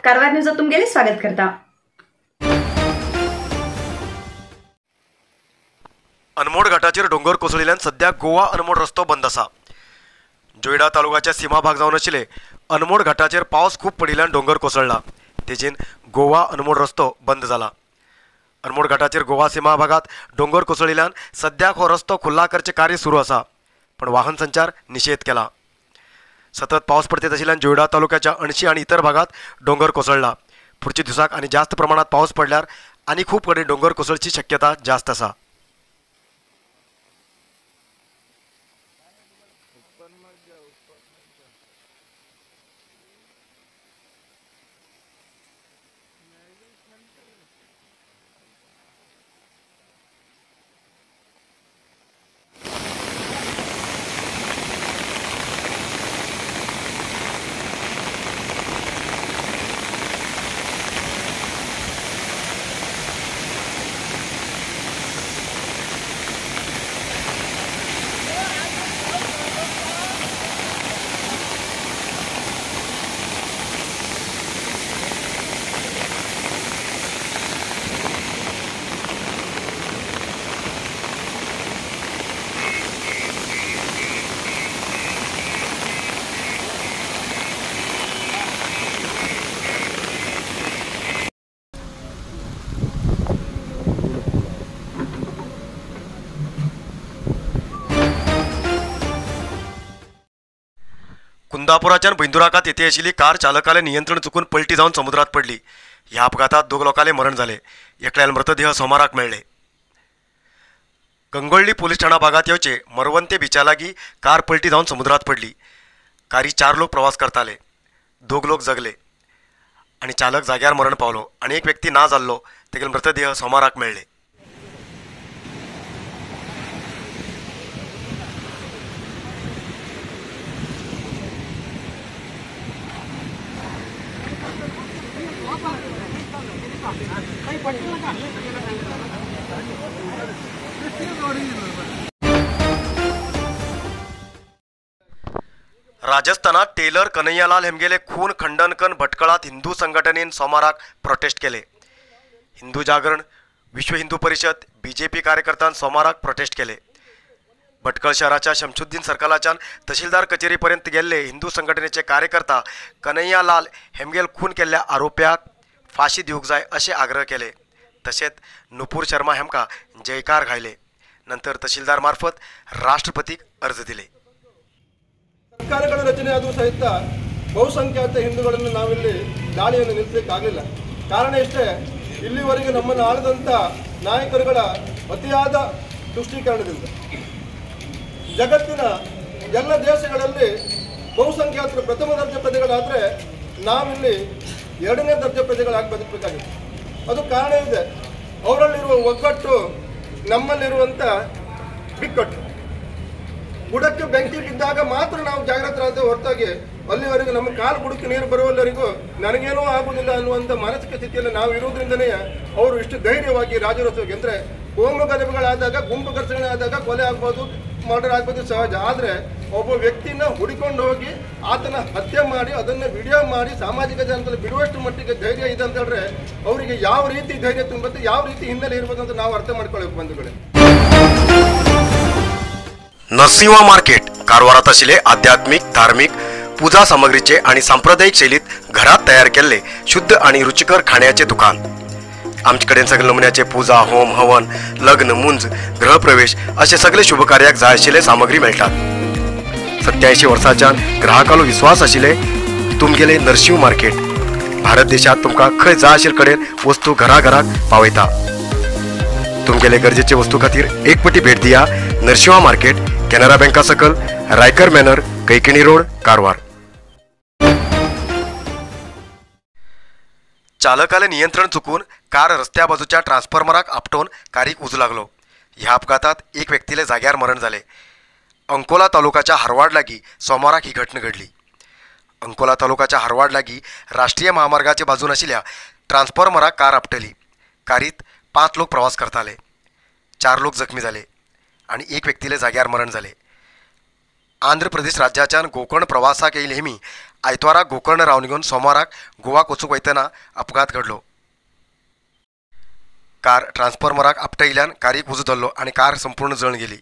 Karwar news तुमगेले स्वागत करता। अनमोड घाटाचेर डोंगर कोसळिल्ल्यान सध्या गोवा अनमोड रस्तो बंद आसा। जोयडा तालुक्याच्या सीमा भाग जावन आशिल्ले अनमोड घाटाचेर पावस खूब पडिल्ल्यान डोंगर कोसळ्ळा, तेजेन गोवा अनमोड रस्तो बंद जाला। अनमोड घाटाचेर गोवा सीमा भागात डोंगर कोसळिल्ल्यान सध्या हो रस्तो खुल्ला करचे कार्य सुरू आसा, पण वाहन संचार निषेध केला। सतत पावस पडत आशिल्ल्यान जोयडा तालुक्याच्या अणशी आणि इतर भागात डोंगर कोसळ्ळा। पुढच्या दिवसाक आनी जास्त प्रमाणात पावस पडल्यार आनी खूब कडेन डोंगर कोसळची शक्यता जास्त आसा। कुंदापुराच्यान बेंदुराकात येथे आशिल्ली कार चालकाले नियंत्रण चुकून पलटी जावन समुद्रात पडली। ह्या अपघातात दोग लोकांले मरण झाले, एकल्याल मृतदेह सोमाराक मेळ्ळे। गंगोळ्ळी पोलीस ठाणा भागात येवचे मरवंते बिचा लागीं कार पलटी जावन समुद्रात पडली। कारी 4 लोक प्रवास करताले, दोग लोक जगले आणि चालक जाग्यार मरण पावलो आणि एक व्यक्ती ना जाल्लो, तेगेले मृतदेह सोमाराक मेळ्ळे। राजस्थानात टेलर कन्हैयालाल हेमगेले खून खंडन कन भटकळात हिंदू संघटनेन सोमाराक प्रोटेस्ट केले। हिंदू जागरण, विश्व हिंदू परिषद, बीजेपी कार्यकर्त्यान सोमाराक प्रोटेस्ट केले। भटकळ शहराच्या शमशुद्दीन सर्कलाच्यान तहसीलदार कचेरीपर्यंत गेल्ले हिंदू संघटनेचे कार्यकर्ता कन्हैयालाल हेमगेल खून केल्ल्या आरोप्याक फाशी दिवंक जाय अशें आग्रह केले। तशेंच नुपूर शर्मा हेमका जयकार घायले। नंतर तहसीलदार मार्फत राष्ट्रपतीक अर्ज दिले। ಸರ್ಕಾರಗಳ ರಚನೆ ಆದರೂ ಸಹಿತ ಬಹುಸಂಖ್ಯಾತ ಹಿಂದೂಗಳನ್ನು ನಾವಿಲ್ಲಿ ದಾಳಿಯನ್ನು ನಿಲ್ಲಿಸಲಿಕ್ಕಾಗಲಿಲ್ಲ। ಕಾರಣ ಇಷ್ಟೇ, ಇಲ್ಲಿವರೆಗೆ ನಮ್ಮನ್ನು ಆಳದಂಥ ನಾಯಕರುಗಳ ಅತಿಯಾದ ತುಷ್ಟೀಕರಣದಿಂದ ಜಗತ್ತಿನ ಎಲ್ಲ ದೇಶಗಳಲ್ಲಿ ಬಹುಸಂಖ್ಯಾತರು ಪ್ರಥಮ ದರ್ಜೆ ಪ್ರಜೆಗಳಾದರೆ ನಾವಿಲ್ಲಿ ಎರಡನೇ ದರ್ಜೆ ಪ್ರಜೆಗಳಾಗಿ ಬದುಕಬೇಕಾಗಿದೆ। ಅದು ಕಾರಣ ಇದೆ, ಅವರಲ್ಲಿರುವ ಒಗ್ಗಟ್ಟು, ನಮ್ಮಲ್ಲಿರುವಂಥ ಬಿಕ್ಕಟ್ಟು। ಬುಡಕ್ಕೆ ಬೆಂಕಿ ಬಿದ್ದಾಗ ಮಾತ್ರ ನಾವು ಜಾಗೃತರಾದ ಹೊರತಾಗಿ ಅಲ್ಲಿವರೆಗೂ ನಮ್ಮ ಕಾಲು ಬುಡಕ್ಕೆ ನೀರು ಬರುವವರೆಗೂ ನನಗೇನೂ ಆಗುವುದಿಲ್ಲ ಅನ್ನುವಂಥ ಮಾನಸಿಕ ಸ್ಥಿತಿಯಲ್ಲಿ ನಾವು ಇರುವುದರಿಂದನೇ ಅವರು ಇಷ್ಟು ಧೈರ್ಯವಾಗಿ ರಾಜರೋತ್ಸವಕ್ಕೆ, ಅಂದರೆ ಕೋಮು ಗಲಭೆಗಳಾದಾಗ, ಗುಂಪು ಘರ್ಷಣೆ ಆದಾಗ ಕೊಲೆ ಆಗ್ಬೋದು, ಮರ್ಡರ್ ಆಗ್ಬೋದು ಸಹಜ। ಆದರೆ ಒಬ್ಬ ವ್ಯಕ್ತಿನ ಹುಡುಕೊಂಡು ಹೋಗಿ ಆತನ ಹತ್ಯೆ ಮಾಡಿ ಅದನ್ನು ವಿಡಿಯೋ ಮಾಡಿ ಸಾಮಾಜಿಕ ಜಾಲತಾಣದಲ್ಲಿ ಬಿಡುವಷ್ಟು ಮಟ್ಟಿಗೆ ಧೈರ್ಯ ಇದೆ ಅಂತ ಹೇಳಿದ್ರೆ ಅವರಿಗೆ ಯಾವ ರೀತಿ ಧೈರ್ಯ ತುಂಬುತ್ತೆ, ಯಾವ ರೀತಿ ಹಿನ್ನೆಲೆ ಇರ್ಬೋದು ಅಂತ ನಾವು ಅರ್ಥ ಮಾಡ್ಕೊಳ್ಳಬೇಕು ಬಂಧುಗಳೇ। नरसिंहा मार्केट कारवारात आशिल्ले आध्यात्मिक, धार्मिक, पूजा सामग्रीचे आणि सांप्रदायिक शैलीत घरात तयार केलेले शुद्ध आणि रुचिकर खाण्याचे दुकान। आमचे कडेन सगळे नमुन्याचे पूजा, होम, हवन, लग्न, मुंज, गृहप्रवेश असे सगळे शुभ कार्याक जाय आशिल्ले सामग्री मेळटात। 87 वर्सांच्यान ग्राहकालो विश्वास आशिल्ले तुमगेले नरसिंह मार्केट भारत देशात तुमकां खंय जाय आशिल्ले कडेन वस्तू घराघराक पावयता। तुमगेले गरजेचे वस्तू खातीर एक पटी भेट दिया। नरसिंहा मार्केट, कॅनरा बँका सकल, रायकर मॅनर, कैकिणी रोड, कारवार। चालकाले नियंत्रण चुकून कार रस्त्या बाजूच्या ट्रान्सफॉर्मराक आपटून कारीक उजू लागलो। ह्या अपघातात एक व्यक्तीले जाग्यार मरण झाले। अंकोला तालुक्याच्या हरवाड लागी सोमाराक ही घटना घडली। अंकोला तालुक्याच्या हरवाड लागी राष्ट्रीय महामार्गाचे बाजून आशिल्ल्या ट्रान्सफॉर्मराक कार आपटली। कारीत 5 लोक प्रवास करताले, 4 लोक जखमी झाले आणि एक व्यक्तीले जाग्यार मरण झाले। आंध्र प्रदेश राज्याच्यान कोकण प्रवासाक येयले हेमी आयतवाराक गोकर्ण रावन घेवन सोमाराक गोवाक वचूंक वयतना अपघात घडलो. कार ट्रान्सफॉर्मराक आपटयिल्ल्यान कारयेक उजो धरलो आनी कार संपूर्ण जळून गेली.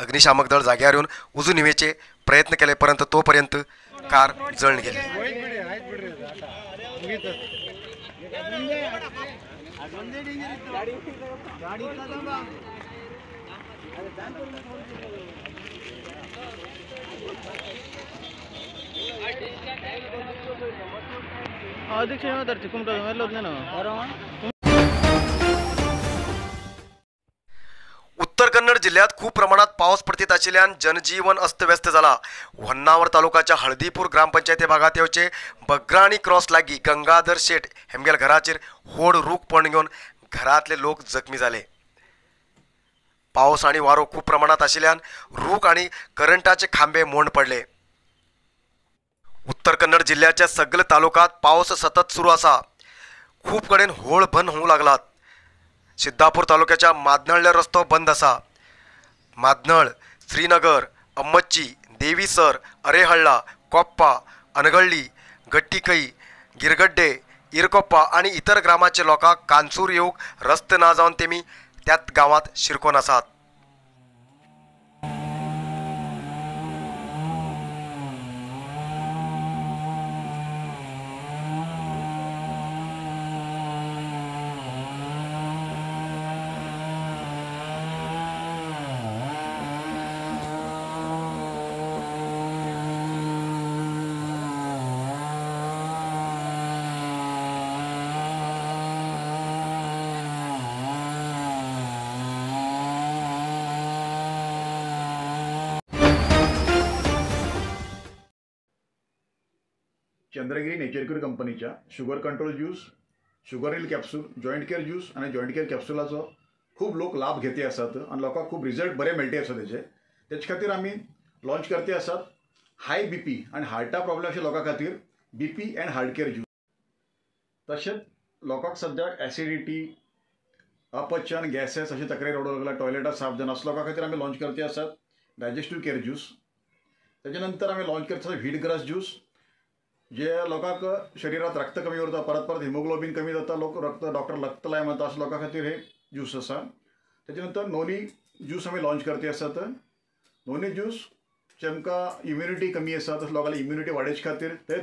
अग्निशामक दळ जाग्यार येवन उजो न्हिवेचे प्रयत्न केले, परंतु तोपर्यंत कार जळून गेली. उत्तर कन्नड जिल्ह्यात खूप प्रमाणात पावस पडत आशिल्ल्यान जनजीवन अस्तव्यस्त जाला. होन्नावर तालुक्याच्या हळदीपूर ग्रामपंचायती भागात येवचे बग्राणी क्रॉस लागीं गंगाधर शेट हेमगेल घराचेर व्हड रूख पडून घेवन घरातले लोक जखमी झाले. पावस आणि वारो खूप प्रमाणात आशिल्ल्यान रूख आणि करंटाचे खांबे मोड पडले. उत्तर कन्नड जिल्ह्याच्या सगळे तालुक्यात पावस सतत सुरू असा. खूप कडेन होळ बंद होऊ लागलात. सिद्धापूर तालुक्याच्या मादनळ्ळे रस्तो बंद असा. मादनळ, श्रीनगर, अम्मच्ची, देवीसर, अरेहळ्ळा, कोप्पा, अनगळ्ळी, गट्टीकई, गिरगड्डे, इरकोप्पा आणि इतर ग्रामाचे लोकांक कांसूर येवंक रस्ते ना जावन तेमी त्याच गावात शिरकोन आसात. चंद्रगिरी नेचरक्यूर कंपनीच्या sugar control juice, sugar hill capsule, joint care juice आणि जॉईंट केअर कॅप्सूलाचो खूप लोक लाभ घेते असतात आणि लोकांक खूप रिझल्ट बरे मेळटे असतात. त्याच्या खातीर आम्ही लॉन्च करते असतात हाय बीपी आणि हार्टा प्रॉब्लेम अशा लोकां खातीर BP and heart care juice. तशेंच लोकांक सद्याक ॲसिडिटी, अपचन, गॅसेस अशी तक्रारी रडू लागला, टॉयलेटात साफ जावन असल्या लोकां खातीर आम्ही लॉन्च करते असतात डायजेस्टिव्ह केअर ज्यूस. त्याच्यानंतर आम्ही लॉन्च करता व्हीटग्रास ज्यूस, जे लोकांक शरीरात रक्त कमी उरता, परत परत हिमोग्लोबिन कमी जाता, लोक डॉक्टर रक्त लाय म्हणता अशा लोकां खातीर हे ज्यूस असा. त्याच्यानंतर नोनी ज्यूस आम्ही लॉन्च करते असतात. नोनी ज्यूस जेमकां इम्युनिटी कमी आसा तसं लोकांना इम्युनिटी वाडोवचे खातीर ते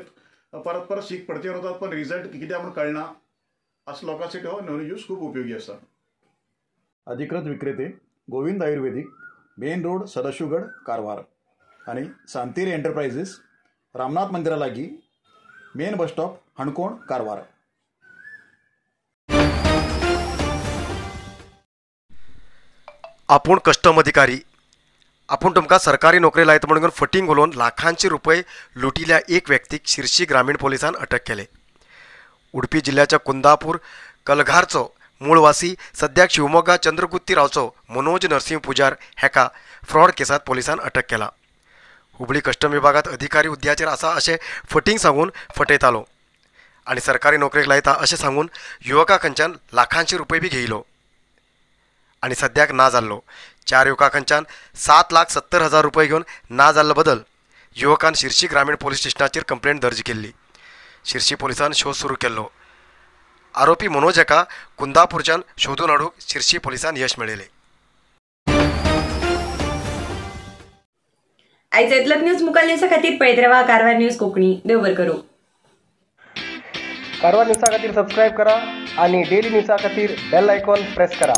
परत परत सीक पडचे वतात पण रिझल्ट कितें म्हणून कळना असं लोकांसाठी हो नोनी ज्यूस खूप उपयोगी असा. अधिकृत विक्रेते गोविंद आयुर्वेदिक, मेन रोड, सदाशिवगड, कारवार आणि सांतेरी एंटरप्राइजेस, रामनाथ मंदिरा लागीं, मेन बस स्टॉप, हणकोण, कारवार. आपूण कस्टम अधिकारी, आपूण तुमकां सरकारी नोकरी लायता म्हणून फटींग घालून लाखांचे रुपये लुटिल्ल्या एक व्यक्तीक शिर्शी ग्रामीण पोलिसान अटक केले. उडपी जिल्ह्याच्या कुंदापूर कलघारचो मूळवासी सद्याक शिवमोगा चंद्रगुत्ती रावचो मनोज नरसिंह पुजार हेका फ्रॉड केसात पोलिसान अटक केला. हुबळी कस्टम विभागात अधिकारी हुद्द्याचेर आसा अशें फटींग सांगून फटयतालो आनी सरकारी नोकरेक लायता अशें सांगून युवका खंयच्यान लाखांचे रुपये बी घेयलो आनी सद्याक ना जाल्लो. 4 युवका खंयच्यान 7,70,000 रुपये घेवन ना जाल्ले बदल युवकान शिर्शी ग्रामीण पोलीस स्टेशनाचेर कंप्लेंट दर्ज केल्ली. शिर्शी पोलिसान शोध सुरू केल्लो. आरोपी मनोज हेका कुंदापूरच्यान शोधून हाडूंक शिर्शी पोलिसान यश मेळयलें. आयज इतलोच न्यूज मुखाल न्यूजा खातीर पळयत रावा कारवार न्यूज कोंकणी. देव बरें करूं. कारवार न्यूजा खातीर सबस्क्राईब करा आणि डेली न्यूजा खातीर बेल आयकॉन प्रेस करा.